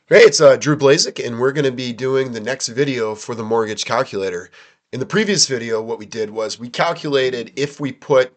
Hey, it's Drew Blazik, and we're going to be doing the next video for the mortgage calculator. In the previous video, what we did was we calculated if we put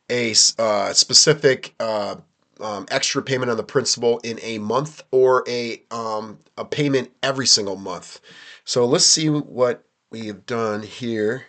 a specific extra payment on the principal in a month or a payment every single month. So let's see what we have done here.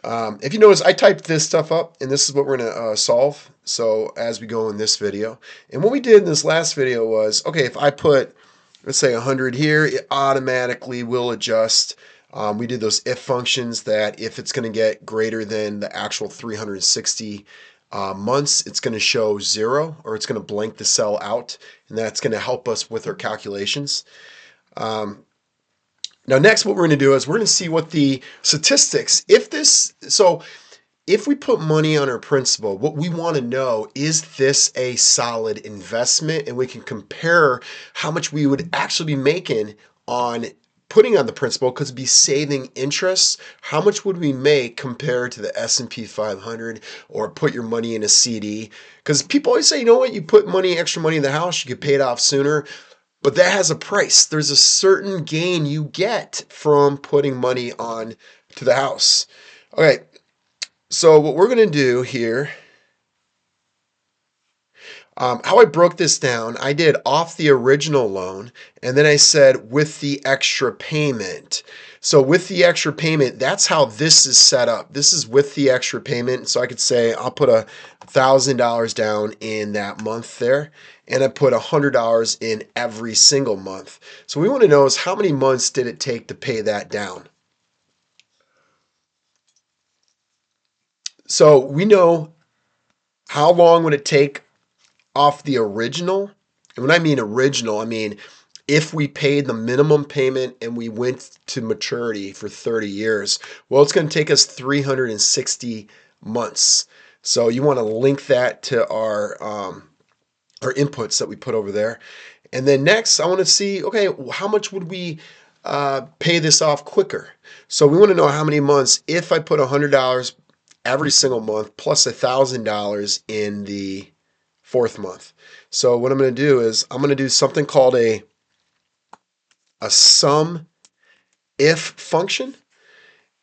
If you notice, I typed this stuff up, and this is what we're going to solve. So as we go in this video, and what we did in this last video was, okay, if I put, let's say 100 here, it automatically will adjust. We did those if functions that if it's going to get greater than the actual 360 months, it's going to show 0, or it's going to blank the cell out, and that's going to help us with our calculations. Now, next, what we're going to do is we're going to see what the statistics, if we put money on our principal, what we want to know, is this a solid investment? And we can compare how much we would actually be making on putting on the principal, because it'd be saving interest. How much would we make compared to the S&P 500, or put your money in a CD? Because people always say, you know what, you put extra money in the house, you get paid off sooner. But that has a price. There's a certain gain you get from putting money on to the house. Okay, so what we're going to do here, how I broke this down, I did off the original loan, and then I said with the extra payment. So with the extra payment, that's how this is set up. This is with the extra payment. So I could say I'll put $1,000 down in that month there, and I put $100 in every single month. So we want to know is how many months did it take to pay that down? So we know how long would it take off the original. And when I mean original, I mean if we paid the minimum payment and we went to maturity for 30 years, well, it's going to take us 360 months. So you want to link that to our inputs that we put over there. And then next, I want to see, okay, how much would we pay this off quicker? So we want to know how many months if I put $100 every single month plus $1,000 in the fourth month. So what I'm going to do is I'm going to do something called a sum if function.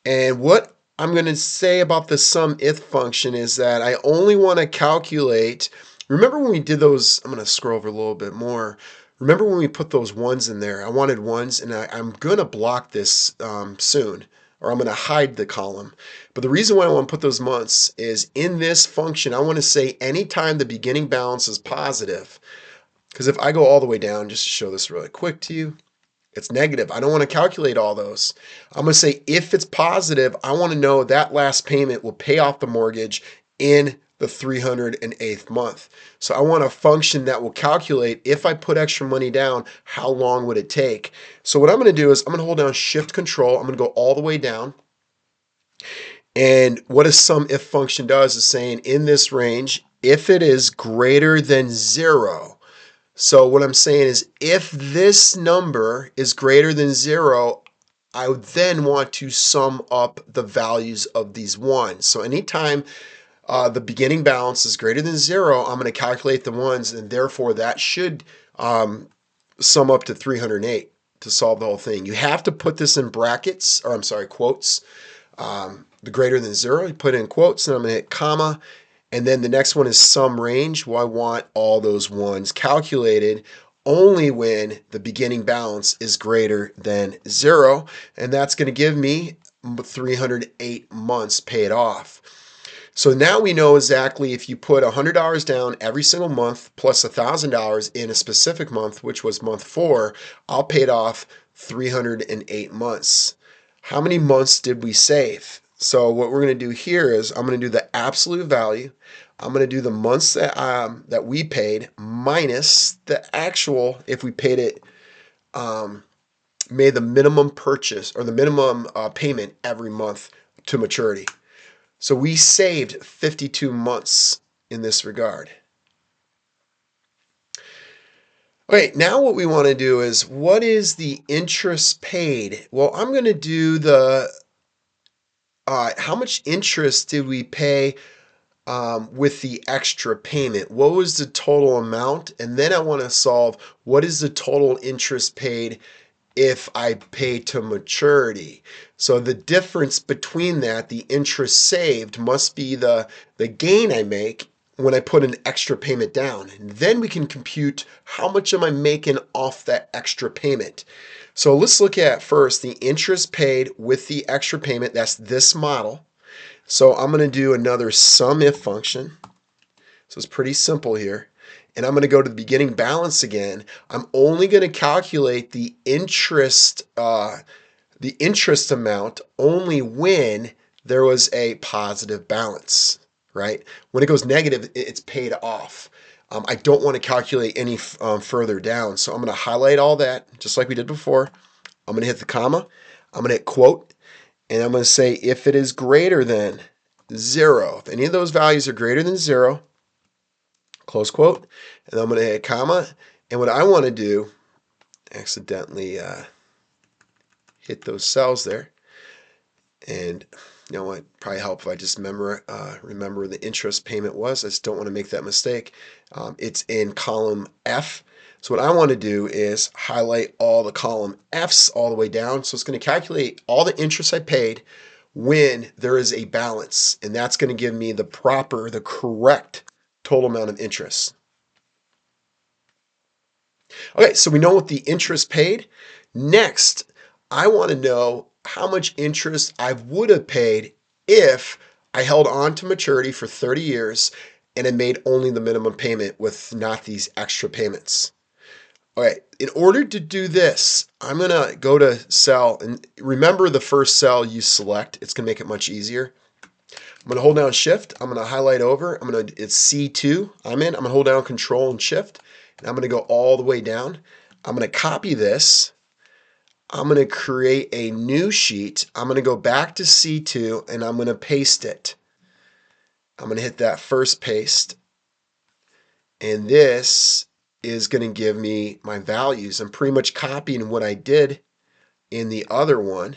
And what I'm going to say about the sum if function is that I only want to calculate. Remember when we did those, I'm going to scroll over a little bit more. Remember when we put those ones in there? I wanted ones, and I'm going to block this soon, or I'm going to hide the column. But the reason why I want to put those months is in this function, I want to say anytime the beginning balance is positive. Because if I go all the way down, just to show this really quick to you, it's negative. I don't want to calculate all those. I'm going to say if it's positive, I want to know that last payment will pay off the mortgage in the 308th month. So I want a function that will calculate if I put extra money down, how long would it take? So what I'm going to do is I'm going to hold down Shift Control. I'm going to go all the way down. And what a sum if function does is saying in this range, if it is greater than 0. So what I'm saying is if this number is greater than 0, I would then want to sum up the values of these ones. So anytime the beginning balance is greater than 0, I'm going to calculate the ones, and therefore that should sum up to 308 to solve the whole thing. You have to put this in brackets, or I'm sorry, quotes. The greater than 0, you put in quotes, and I'm going to hit comma. And then the next one is sum range. Well, I want all those ones calculated only when the beginning balance is greater than 0. And that's going to give me 308 months paid off. So now we know exactly if you put $100 down every single month plus $1,000 in a specific month, which was month 4, I'll pay it off 308 months. How many months did we save? So what we're going to do here is I'm going to do the absolute value. I'm going to do the months that we paid minus the actual, if we paid it, made the minimum purchase or the minimum payment every month to maturity. So we saved 52 months in this regard. Okay, now what we want to do is what is the interest paid? Well, I'm going to do the how much interest did we pay with the extra payment. What was the total amount? And then I want to solve what is the total interest paid if I pay to maturity. So the difference between that, the interest saved, must be the gain I make when I put an extra payment down. And then we can compute how much am I making off that extra payment. So let's look at first the interest paid with the extra payment. That's this model. So I'm going to do another sum if function. So it's pretty simple here. And I'm going to go to the beginning balance again. I'm only going to calculate the interest amount only when there was a positive balance, right? When it goes negative, it's paid off. I don't want to calculate any further down. So I'm going to highlight all that just like we did before. I'm going to hit the comma. I'm going to hit quote. And I'm going to say if it is greater than 0, if any of those values are greater than 0, close quote, and I'm going to hit comma. And what I want to do, accidentally hit those cells there. And you know what, probably help if I just remember the interest payment was. I just don't want to make that mistake. It's in column F. So what I want to do is highlight all the column F's all the way down. So it's going to calculate all the interest I paid when there is a balance. And that's going to give me the correct total amount of interest. Okay, so we know what the interest paid. Next, I want to know how much interest I would have paid if I held on to maturity for 30 years and I made only the minimum payment with not these extra payments. Okay, in order to do this, I'm going to go to cell, and remember the first cell you select. It's going to make it much easier. I'm going to hold down Shift. I'm going to highlight over. It's C2. I'm going to hold down Control and Shift, and I'm going to go all the way down. I'm going to copy this. I'm going to create a new sheet. I'm going to go back to C2, and I'm going to paste it. I'm going to hit that first paste, and this is going to give me my values. I'm pretty much copying what I did in the other one.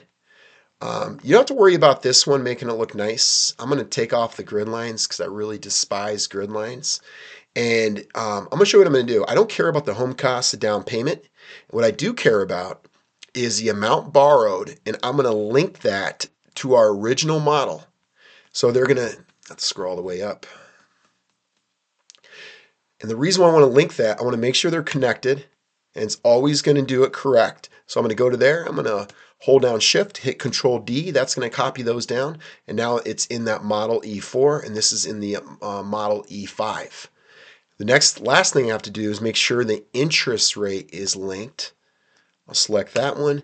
You don't have to worry about this one making it look nice. I'm going to take off the grid lines because I really despise grid lines. And I'm going to show you what I'm going to do. I don't care about the home cost, the down payment. What I do care about is the amount borrowed, and I'm going to link that to our original model. So they're going to, let's scroll all the way up. And the reason why I want to link that, I want to make sure they're connected, and it's always going to do it correct. So I'm going to go to there. I'm going to hold down Shift, hit Control D. That's going to copy those down. And now it's in that model E4, and this is in the model E5. The last thing I have to do is make sure the interest rate is linked. I'll select that one.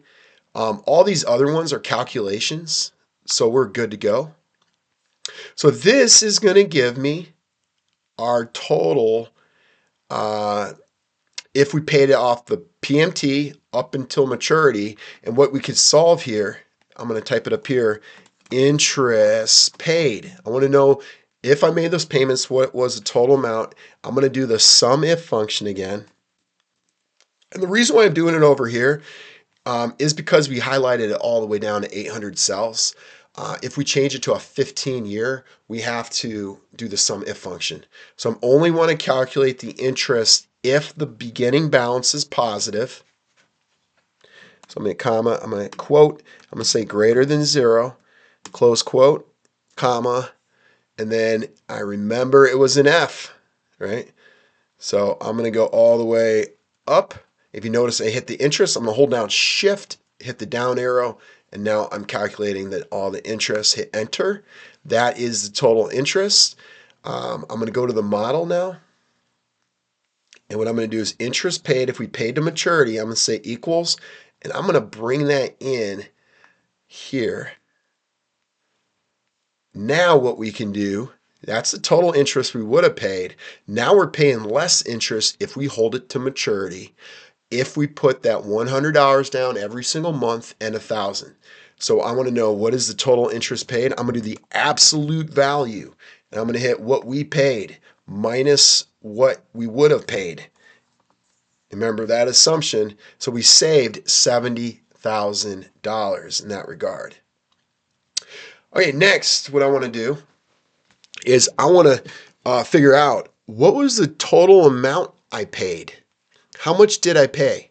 All these other ones are calculations, so we're good to go. So this is going to give me our total if we paid it off the PMT up until maturity. And what we could solve here, I'm going to type it up here, interest paid. I want to know if I made those payments, what was the total amount. I'm going to do the sum if function again. And the reason why I'm doing it over here is because we highlighted it all the way down to 800 cells. If we change it to a 15-year, we have to do the sum if function. So I'm only want to calculate the interest if the beginning balance is positive. So I'm going to comma, I'm going to quote, I'm going to say greater than 0, close quote, comma, and then I remember it was an F, right? So I'm going to go all the way up. If you notice I hit the interest, I'm going to hold down Shift, hit the down arrow, and now I'm calculating that all the interest, hit enter. That is the total interest. I'm going to go to the model now. And what I'm going to do is interest paid, if we paid to maturity, I'm going to say equals, and I'm going to bring that in here. Now what we can do, that's the total interest we would have paid. Now we're paying less interest if we hold it to maturity, if we put that $100 down every single month and $1,000. So I want to know what is the total interest paid. I'm going to do the absolute value, and I'm going to hit what we paid minus what we would have paid. Remember that assumption. So we saved $70,000 in that regard. Okay, next what I want to do is I want to figure out what was the total amount I paid. How much did I pay?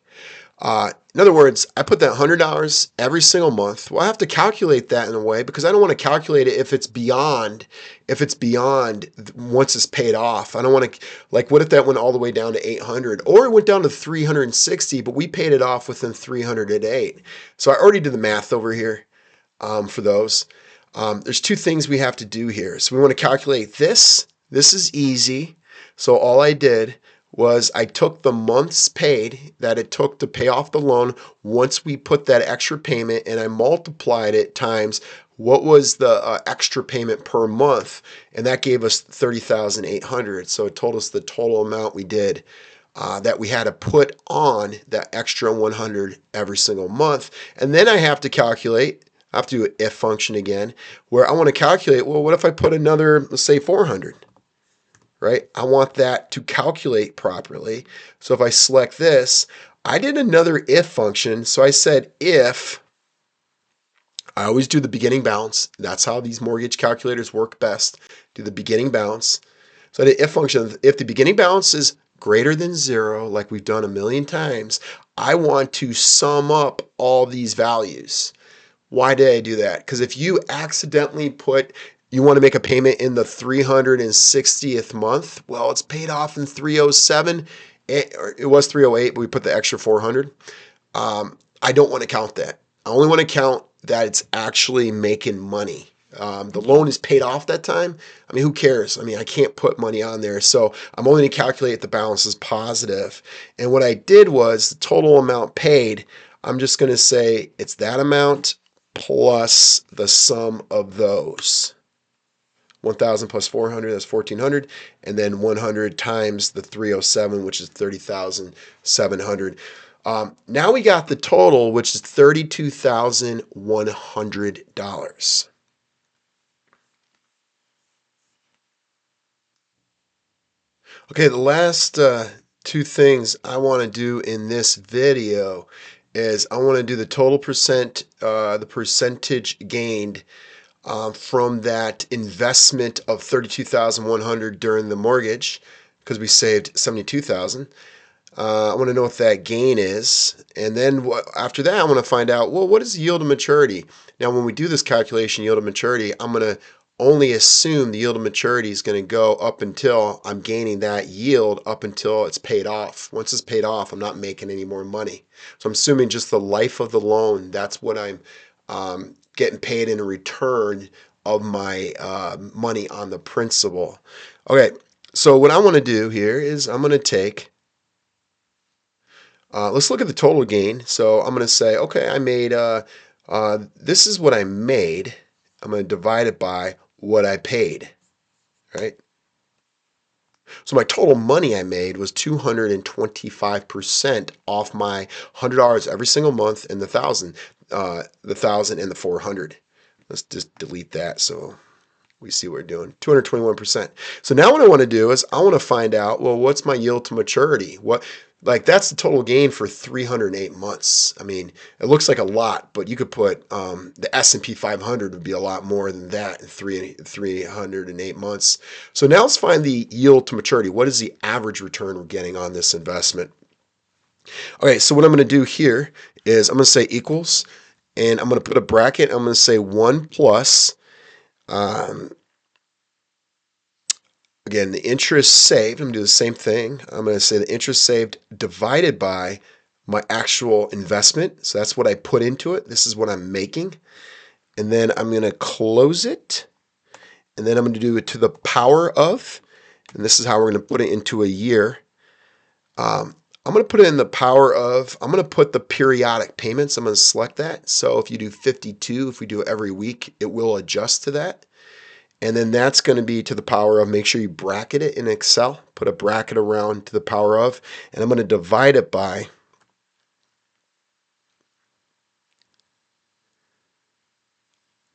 In other words, I put that $100 every single month. Well, I have to calculate that in a way because I don't want to calculate it if it's beyond once it's paid off. I don't want to, like, what if that went all the way down to 800 or it went down to 360, but we paid it off within 308. So I already did the math over here for those. There's two things we have to do here. So we want to calculate this. This is easy. So all I did was I took the months paid that it took to pay off the loan once we put that extra payment, and I multiplied it times what was the extra payment per month, and that gave us 30,800. So it told us the total amount we did that we had to put on that extra 100 every single month. And then I have to calculate, I have to do an if function again, where I want to calculate, well, what if I put another, let's say 400? Right? I want that to calculate properly. So if I select this, I did another if function. So I said if, I always do the beginning balance. That's how these mortgage calculators work best. Do the beginning balance. So I did if function. If the beginning balance is greater than 0, like we've done a million times, I want to sum up all these values. Why did I do that? Because if you accidentally you want to make a payment in the 360th month, well, it's paid off in 307. It was 308, but we put the extra 400. I don't want to count that. I only want to count that it's actually making money. The loan is paid off that time. I mean, who cares? I mean, I can't put money on there. So I'm only going to calculate the balance is positive. And what I did was the total amount paid, I'm just going to say it's that amount plus the sum of those. 1,000 plus 400, that's 1,400, and then 100 times the 307, which is 30,700. Now we got the total, which is $32,100. Okay, the last two things I want to do in this video is I want to do the total the percentage gained from that investment of 32,100 during the mortgage, because we saved 72,000. I want to know what that gain is, and then after that, I want to find out, well, what is the yield to maturity? Now, when we do this calculation, yield to maturity, I'm going to only assume the yield to maturity is going to go up until I'm gaining that yield up until it's paid off. Once it's paid off, I'm not making any more money. So I'm assuming just the life of the loan, that's what I'm getting paid in return of my money on the principal. Okay, so what I want to do here is I'm going to take, let's look at the total gain. So I'm going to say, okay, I made, this is what I made. I'm going to divide it by what I paid, right? So my total money I made was 225% off my $100 every single month and the 1,000 and the 400. Let's just delete that so we see what we're doing. 221%. So now what I want to do is I want to find out, well, what's my yield to maturity? That's the total gain for 308 months. I mean, it looks like a lot, but you could put the S&P 500 would be a lot more than that in 308 months. So now let's find the yield to maturity. What is the average return we're getting on this investment? Okay, so what I'm going to do here is I'm going to say equals, and I'm going to put a bracket. I'm going to say 1 plus, again, the interest saved. I'm going to do the same thing. I'm going to say the interest saved divided by my actual investment. So that's what I put into it. This is what I'm making. And then I'm going to close it. And then I'm going to do it to the power of, and this is how we're going to put it into a year. I'm going to put it in the power of, I'm going to put the periodic payments. I'm going to select that. So if you do 52, if we do it every week, it will adjust to that. And then that's going to be to the power of, make sure you bracket it in Excel, put a bracket around to the power of, and I'm going to divide it by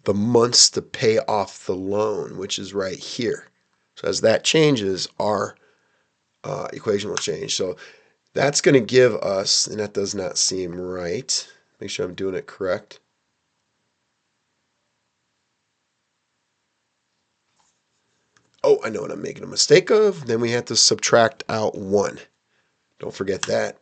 the months to pay off the loan, which is right here. So as that changes, our equation will change. So that's going to give us, and that does not seem right. Make sure I'm doing it correct. oh, I know what I'm making a mistake of. Then we have to subtract out 1. Don't forget that.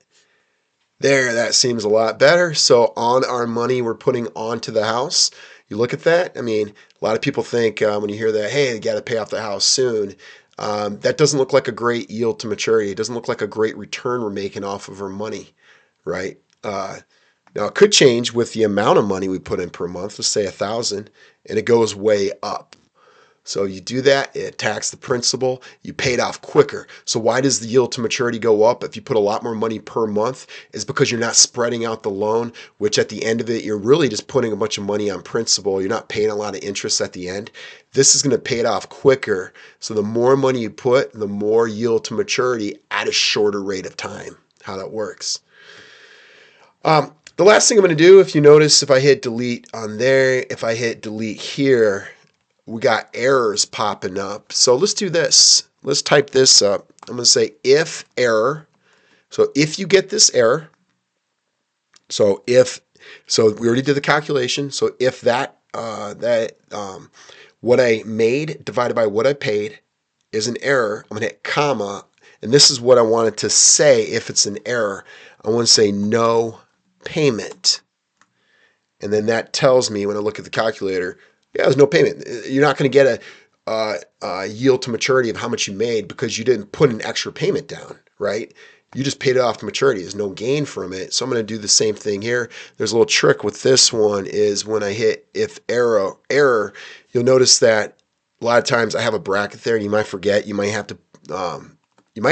There, that seems a lot better. So on our money we're putting onto the house, you look at that. I mean, a lot of people think when you hear that, hey, you got to pay off the house soon. That doesn't look like a great yield to maturity. It doesn't look like a great return we're making off of our money, right? Now it could change with the amount of money we put in per month. Let's say 1,000, and it goes way up. So you do that, it attacks the principal, you pay it off quicker. So why does the yield to maturity go up if you put a lot more money per month? Is because you're not spreading out the loan, which at the end of it, you're really just putting a bunch of money on principal. You're not paying a lot of interest at the end. This is going to pay it off quicker. So the more money you put, the more yield to maturity at a shorter rate of time, how that works. The last thing I'm going to do, if you notice, if I hit delete on there, if I hit delete here, we got errors popping up. So let's do this. Let's type this up. I'm going to say if error. So if you get this error, so we already did the calculation. So if what I made divided by what I paid is an error, I'm going to hit comma. And this is what I wanted to say if it's an error. I want to say no payment. And then that tells me when I look at the calculator, yeah, there's no payment. You're not going to get a yield to maturity of how much you made because you didn't put an extra payment down, right? You just paid it off to maturity. There's no gain from it. So I'm going to do the same thing here. There's a little trick with this one is when I hit if error, you'll notice that a lot of times I have a bracket there and you might forget. You might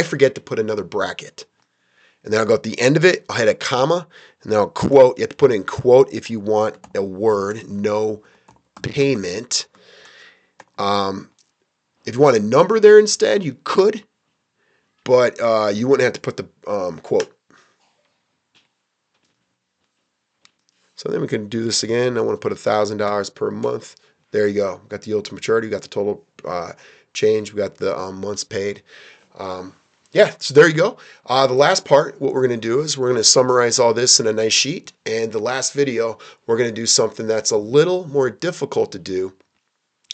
forget to put another bracket. And then I'll go at the end of it, I'll hit a comma, and then I'll quote. You have to put in quote if you want a word, no payment. If you want a number there instead, you could, but you wouldn't have to put the quote. So then we can do this again. I want to put $1,000 per month. There you go. Got the yield to maturity. We got the total change. We got the months paid. Yeah, so there you go. The last part, what we're going to do is we're going to summarize all this in a nice sheet. And the last video, we're going to do something that's a little more difficult to do.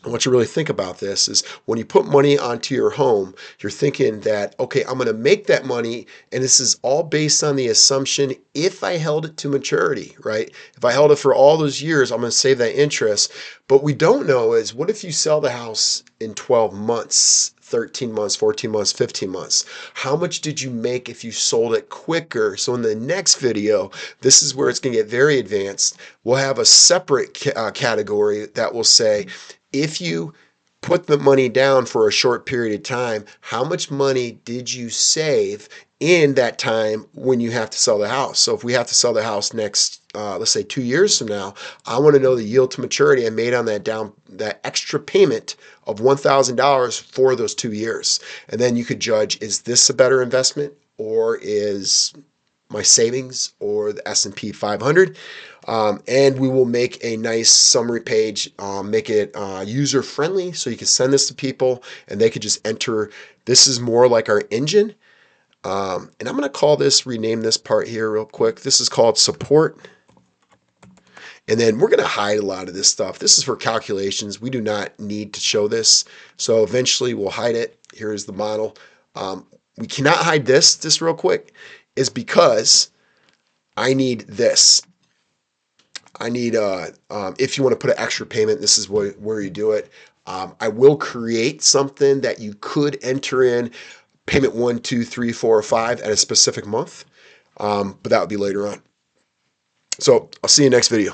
I want you to really think about this is when you put money onto your home, you're thinking that, okay, I'm going to make that money. And this is all based on the assumption if I held it to maturity, right? If I held it for all those years, I'm going to save that interest. But we don't know is what if you sell the house in 12 months, 13 months, 14 months, 15 months? How much did you make if you sold it quicker? So in the next video, this is where it's going to get very advanced. We'll have a separate category that will say, if you put the money down for a short period of time, how much money did you save in that time when you have to sell the house? So if we have to sell the house next, let's say 2 years from now, I want to know the yield to maturity I made on that extra payment of $1,000 for those 2 years. And then you could judge, is this a better investment or is my savings or the S&P 500? And we will make a nice summary page, make it user friendly so you can send this to people and they could just enter. This is more like our engine. And I'm going to rename this part here real quick. This is called support. And then we're going to hide a lot of this stuff. This is for calculations. We do not need to show this. So eventually we'll hide it. Here's the model. We cannot hide this real quick is because I need this. I need, if you want to put an extra payment, this is where you do it. I will create something that you could enter in payment 1, 2, 3, 4, or 5 at a specific month. But that would be later on. So I'll see you next video.